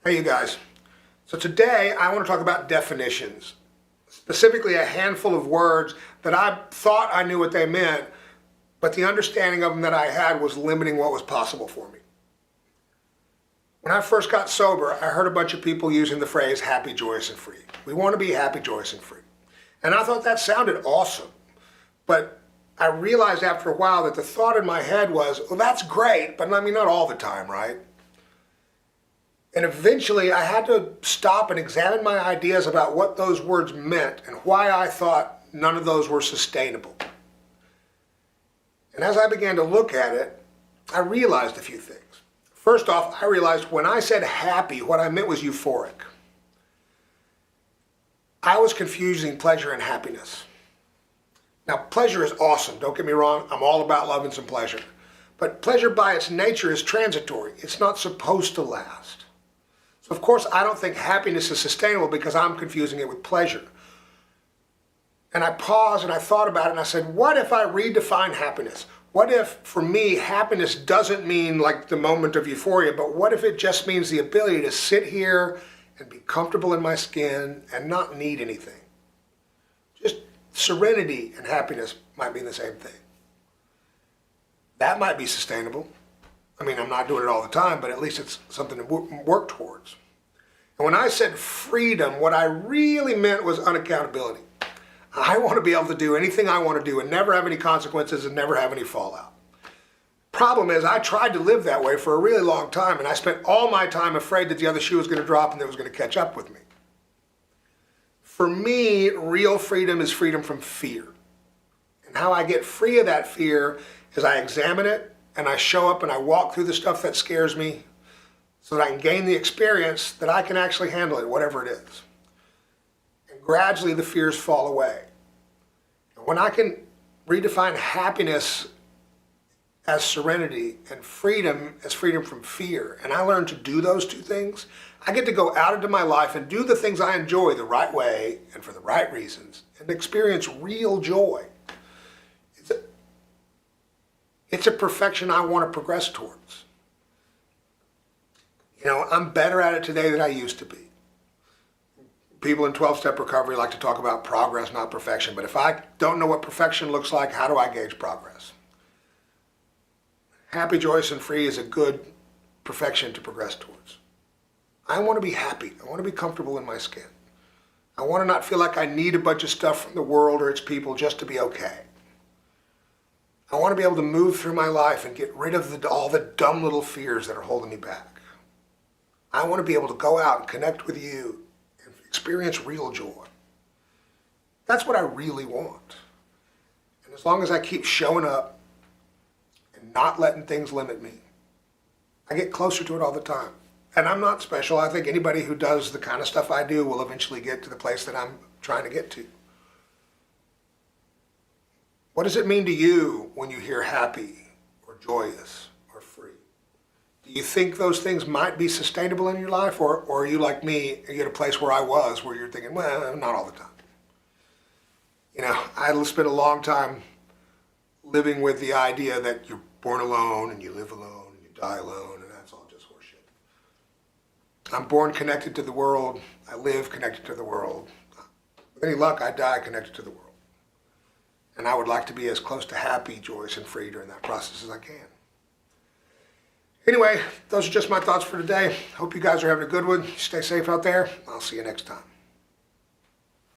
Hey, you guys. So today I want to talk about definitions, specifically a handful of words that I thought I knew what they meant, but the understanding of them that I had was limiting what was possible for me. When I first got sober, I heard a bunch of people using the phrase happy, joyous, and free. We want to be happy, joyous, and free. And I thought that sounded awesome. But I realized after a while that the thought in my head was, well, that's great, but I mean, not all the time, right? And eventually I had to stop and examine my ideas about what those words meant and why I thought none of those were sustainable. And as I began to look at it, I realized a few things. First off, I realized when I said happy, what I meant was euphoric. I was confusing pleasure and happiness. Now, pleasure is awesome, don't get me wrong, I'm all about loving some pleasure. But pleasure by its nature is transitory. It's not supposed to last. So of course I don't think happiness is sustainable because I'm confusing it with pleasure. And I paused and I thought about it and I said, what if I redefine happiness? What if, for me, happiness doesn't mean like the moment of euphoria, but what if it just means the ability to sit here and be comfortable in my skin and not need anything? Just serenity and happiness might be the same thing. That might be sustainable. I mean, I'm not doing it all the time, but at least it's something to work towards. And when I said freedom, what I really meant was unaccountability. I want to be able to do anything I want to do and never have any consequences and never have any fallout. Problem is, I tried to live that way for a really long time, and I spent all my time afraid that the other shoe was going to drop and that it was going to catch up with me. For me, real freedom is freedom from fear. And how I get free of that fear is I examine it, and I show up and I walk through the stuff that scares me so that I can gain the experience that I can actually handle it, whatever it is. And gradually the fears fall away. And when I can redefine happiness as serenity and freedom as freedom from fear, and I learn to do those two things, I get to go out into my life and do the things I enjoy the right way and for the right reasons and experience real joy. It's a perfection I want to progress towards. You know, I'm better at it today than I used to be. People in 12-step recovery like to talk about progress, not perfection. But if I don't know what perfection looks like, how do I gauge progress? Happy, joyous, and free is a good perfection to progress towards. I want to be happy. I want to be comfortable in my skin. I want to not feel like I need a bunch of stuff from the world or its people just to be okay. I want to be able to move through my life and get rid of all the dumb little fears that are holding me back. I want to be able to go out and connect with you and experience real joy. That's what I really want. And as long as I keep showing up and not letting things limit me, I get closer to it all the time. And I'm not special. I think anybody who does the kind of stuff I do will eventually get to the place that I'm trying to get to. What does it mean to you when you hear happy or joyous or free? Do you think those things might be sustainable in your life, or are you like me, are you at a place where I was, where you're thinking, well, not all the time? You know, I spent a long time living with the idea that you're born alone and you live alone and you die alone, and that's all just horseshit. I'm born connected to the world. I live connected to the world. With any luck, I die connected to the world. And I would like to be as close to happy, joyous, and free during that process as I can. Anyway, those are just my thoughts for today. Hope you guys are having a good one. Stay safe out there. I'll see you next time.